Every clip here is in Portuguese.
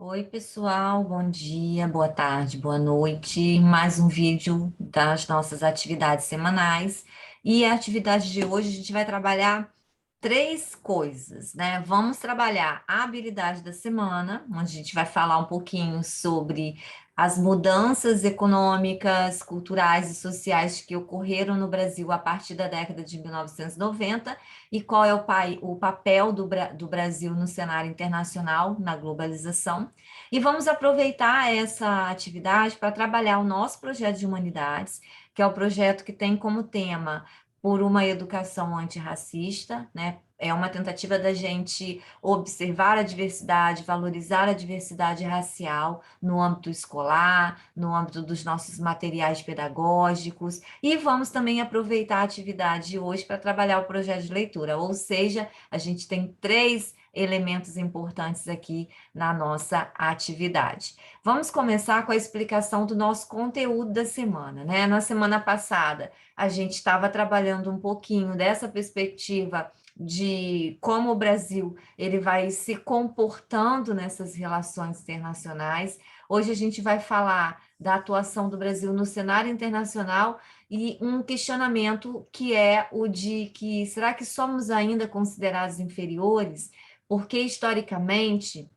Oi, pessoal, bom dia, boa tarde, boa noite. Mais um vídeo das nossas atividades semanais. E a atividade de hoje a gente vai trabalhar três coisas, né? Vamos trabalhar a habilidade da semana, onde a gente vai falar um pouquinho sobre as mudanças econômicas, culturais e sociais que ocorreram no Brasil a partir da década de 1990 e qual é o papel do Brasil no cenário internacional, na globalização. E vamos aproveitar essa atividade para trabalhar o nosso projeto de humanidades, que é o projeto que tem como tema por uma educação antirracista, né? É uma tentativa da gente observar a diversidade, valorizar a diversidade racial no âmbito escolar, no âmbito dos nossos materiais pedagógicos, e vamos também aproveitar a atividade de hoje para trabalhar o projeto de leitura, ou seja, a gente tem três elementos importantes aqui na nossa atividade. Vamos começar com a explicação do nosso conteúdo da semana, né? Na semana passada, a gente estava trabalhando um pouquinho dessa perspectiva de como o Brasil ele vai se comportando nessas relações internacionais. Hoje a gente vai falar da atuação do Brasil no cenário internacional e um questionamento que é o de que será que somos ainda considerados inferiores? Porque historicamente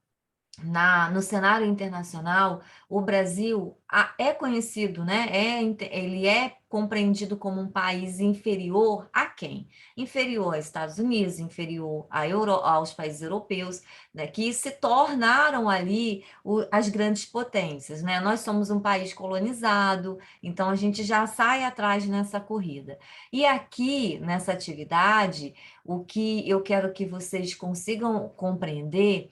no cenário internacional, o Brasil é conhecido, né? Ele é compreendido como um país inferior a quem? Inferior aos Estados Unidos, inferior aos países europeus, né? Que se tornaram ali as grandes potências, né? Nós somos um país colonizado, então a gente já sai atrás nessa corrida. E aqui, nessa atividade, o que eu quero que vocês consigam compreender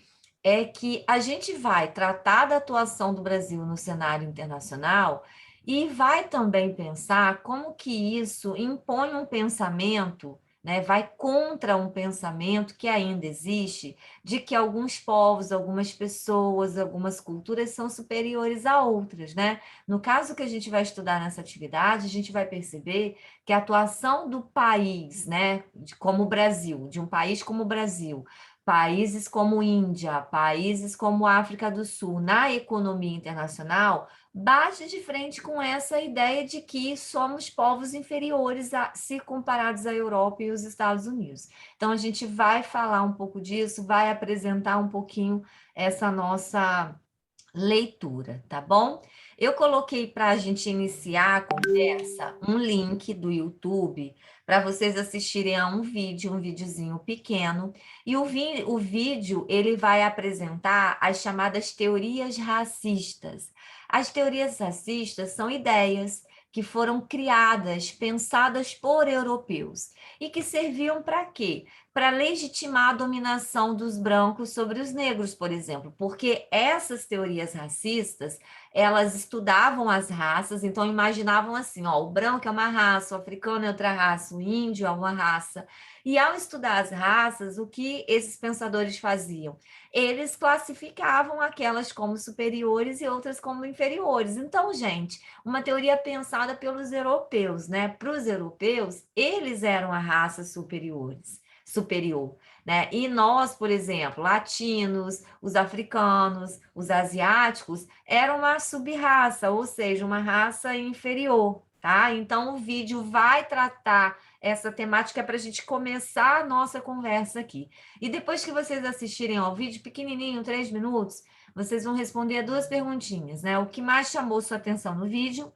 é que a gente vai tratar da atuação do Brasil no cenário internacional e vai também pensar como que isso impõe um pensamento, né, vai contra um pensamento que ainda existe de que alguns povos, algumas pessoas, algumas culturas são superiores a outras, né? No caso que a gente vai estudar nessa atividade, a gente vai perceber que a atuação do país, né, como o Brasil, de um país como o Brasil, países como Índia, países como África do Sul, na economia internacional, bate de frente com essa ideia de que somos povos inferiores se comparados à Europa e os Estados Unidos. Então, a gente vai falar um pouco disso, vai apresentar um pouquinho essa nossa leitura, tá bom? Eu coloquei para a gente iniciar a conversa um link do YouTube para vocês assistirem a um videozinho pequeno, e o vídeo ele vai apresentar as chamadas teorias racistas. As teorias racistas são ideias que foram criadas, pensadas por europeus e que serviam para quê? Para legitimar a dominação dos brancos sobre os negros, por exemplo, porque essas teorias racistas, elas estudavam as raças, então imaginavam assim, ó, o branco é uma raça, o africano é outra raça, o índio é uma raça. E ao estudar as raças, o que esses pensadores faziam? Eles classificavam aquelas como superiores e outras como inferiores. Então, gente, uma teoria pensada pelos europeus, né? Para os europeus, eles eram a raça superior, né? E nós, por exemplo, latinos, os africanos, os asiáticos, eram uma sub-raça, ou seja, uma raça inferior, tá? Então, o vídeo vai tratar essa temática para a gente começar a nossa conversa aqui. E depois que vocês assistirem ao vídeo, pequenininho, 3 minutos, vocês vão responder a duas perguntinhas, né? O que mais chamou sua atenção no vídeo?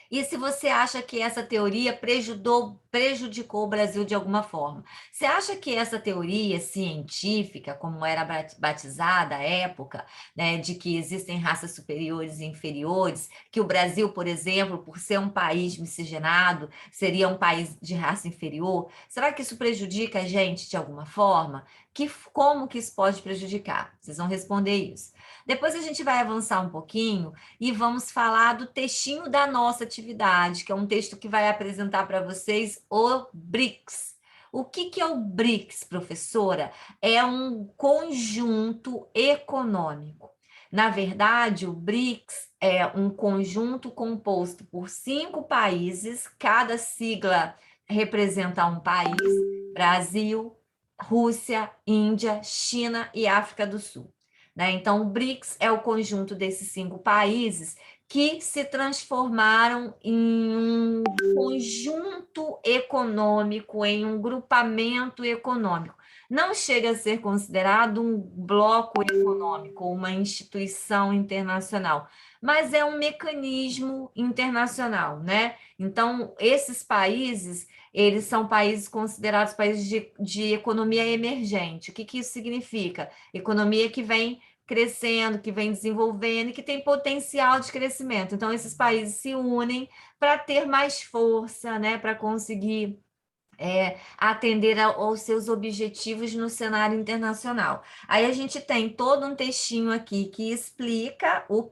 E se você acha que essa teoria prejudicou o Brasil de alguma forma? Você acha que essa teoria científica, como era batizada à época, né, de que existem raças superiores e inferiores, que o Brasil, por exemplo, por ser um país miscigenado, seria um país de raça inferior? Será que isso prejudica a gente de alguma forma? Como que isso pode prejudicar? Vocês vão responder isso. Depois a gente vai avançar um pouquinho e vamos falar do textinho da nossa atividade, que é um texto que vai apresentar para vocês o BRICS. O que é o BRICS, professora? É um conjunto econômico. Na verdade, o BRICS é um conjunto composto por 5 países, cada sigla representa um país: Brasil, Rússia, Índia, China e África do Sul. né? Então, o BRICS é o conjunto desses 5 países que se transformaram em um conjunto econômico, em um grupamento econômico. Não chega a ser considerado um bloco econômico, uma instituição internacional, mas é um mecanismo internacional, né? Então, esses países, eles são países considerados países de economia emergente. O que que isso significa? Economia que vem crescendo, que vem desenvolvendo e que tem potencial de crescimento. Então, esses países se unem para ter mais força, né, para conseguir atender aos seus objetivos no cenário internacional. Aí a gente tem todo um textinho aqui que explica o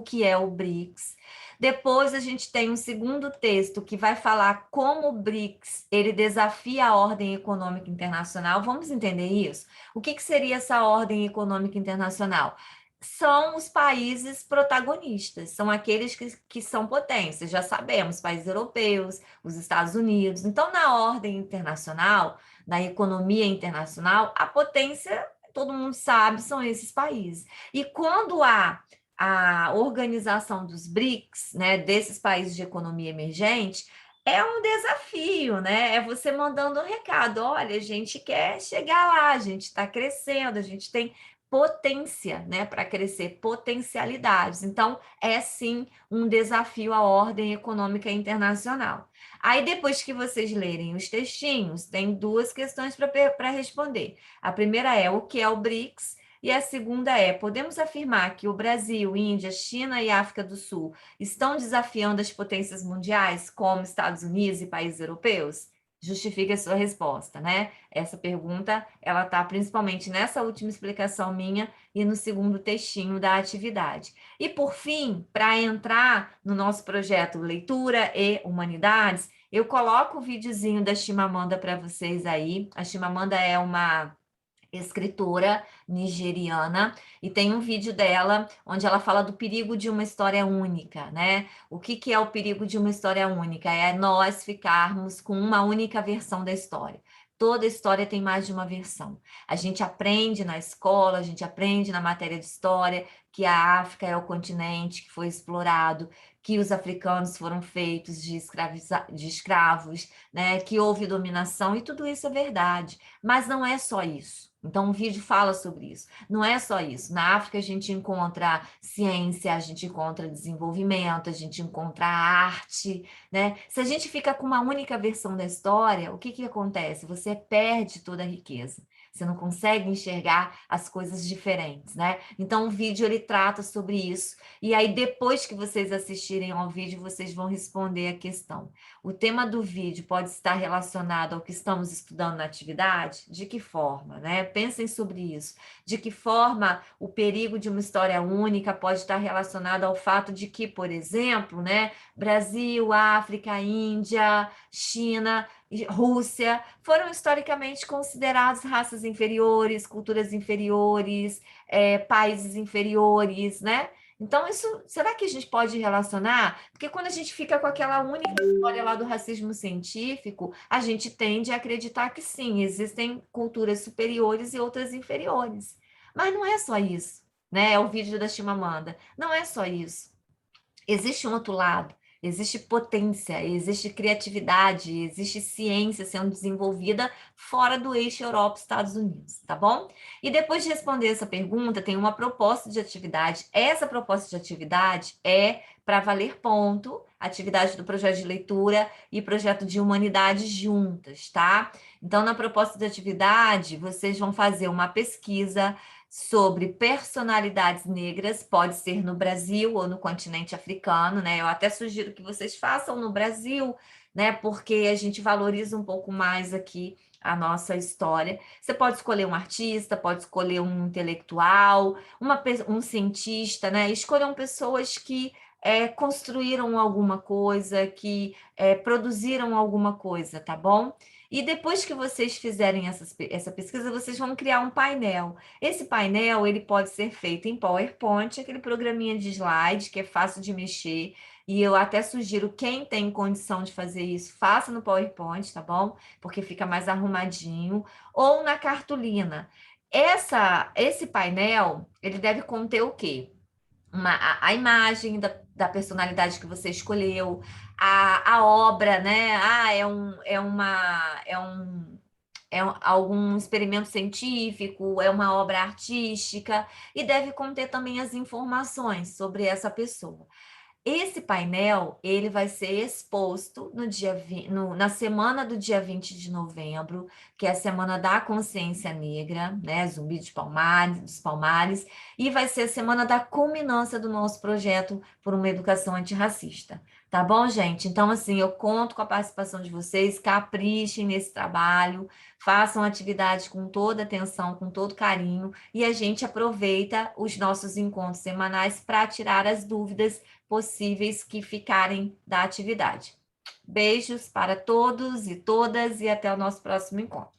que é o BRICS. Depois a gente tem um segundo texto que vai falar como o BRICS ele desafia a ordem econômica internacional. Vamos entender isso? O que seria essa ordem econômica internacional? São os países protagonistas, são aqueles que são potências, já sabemos, países europeus, os Estados Unidos. Então, na ordem internacional, na economia internacional, a potência, todo mundo sabe, são esses países. E quando há a organização dos BRICS, né, desses países de economia emergente, é um desafio, né? É você mandando um recado: olha, a gente quer chegar lá, a gente está crescendo, a gente tem potência, né, para crescer, potencialidades. Então, é sim um desafio à ordem econômica internacional. Aí, depois que vocês lerem os textinhos, tem 2 questões para responder. A primeira é: o que é o BRICS? E a segunda é: podemos afirmar que o Brasil, Índia, China e África do Sul estão desafiando as potências mundiais, como Estados Unidos e países europeus? Justifique a sua resposta, né? Essa pergunta, ela está principalmente nessa última explicação minha e no segundo textinho da atividade. E, por fim, para entrar no nosso projeto Leitura e Humanidades, eu coloco o videozinho da Chimamanda para vocês aí. A Chimamanda é uma escritora nigeriana, e tem um vídeo dela onde ela fala do perigo de uma história única, né? O que que é o perigo de uma história única? É nós ficarmos com uma única versão da história. Toda história tem mais de uma versão. A gente aprende na escola, a gente aprende na matéria de história que a África é o continente que foi explorado, que os africanos foram feitos de escravos, né? Que houve dominação, e tudo isso é verdade. Mas não é só isso. Então, o vídeo fala sobre isso. Não é só isso. Na África, a gente encontra ciência, a gente encontra desenvolvimento, a gente encontra arte, né? Se a gente fica com uma única versão da história, o que que acontece? Você perde toda a riqueza. Você não consegue enxergar as coisas diferentes, né? Então, o vídeo ele trata sobre isso. E aí, depois que vocês assistirem ao vídeo, vocês vão responder a questão. O tema do vídeo pode estar relacionado ao que estamos estudando na atividade? De que forma, né? Pensem sobre isso. De que forma o perigo de uma história única pode estar relacionado ao fato de que, por exemplo, né, Brasil, África, Índia, China, Rússia foram historicamente considerados raças inferiores, culturas inferiores, países inferiores, né? Então, isso, será que a gente pode relacionar? Porque quando a gente fica com aquela única história lá do racismo científico, a gente tende a acreditar que sim, existem culturas superiores e outras inferiores. Mas não é só isso, né? É o vídeo da Chimamanda. Não é só isso. Existe um outro lado, existe potência, existe criatividade, existe ciência sendo desenvolvida fora do eixo Europa-Estados Unidos, tá bom? E depois de responder essa pergunta, tem uma proposta de atividade. Essa proposta de atividade é para valer ponto, atividade do projeto de leitura e projeto de humanidades juntas, tá? Então, na proposta de atividade, vocês vão fazer uma pesquisa sobre personalidades negras, pode ser no Brasil ou no continente africano, né? Eu até sugiro que vocês façam no Brasil, né? Porque a gente valoriza um pouco mais aqui a nossa história. Você pode escolher um artista, pode escolher um intelectual, um cientista, né? Escolham pessoas que construíram alguma coisa, que produziram alguma coisa, tá bom? E depois que vocês fizerem essa pesquisa, vocês vão criar um painel. Esse painel, ele pode ser feito em PowerPoint, aquele programinha de slide que é fácil de mexer, e eu até sugiro quem tem condição de fazer isso, faça no PowerPoint, tá bom? Porque fica mais arrumadinho, ou na cartolina. Esse painel, ele deve conter o quê? A imagem da personalidade que você escolheu, a obra, né? Algum experimento científico, é uma obra artística, e deve conter também as informações sobre essa pessoa. Esse painel, ele vai ser exposto no na semana do dia 20 de novembro, que é a semana da consciência negra, né? Zumbi de Palmares, dos Palmares, e vai ser a semana da culminância do nosso projeto por uma educação antirracista. Tá bom, gente? Então, assim, eu conto com a participação de vocês, caprichem nesse trabalho, façam atividades com toda atenção, com todo carinho, e a gente aproveita os nossos encontros semanais para tirar as dúvidas possíveis que ficarem da atividade. Beijos para todos e todas e até o nosso próximo encontro.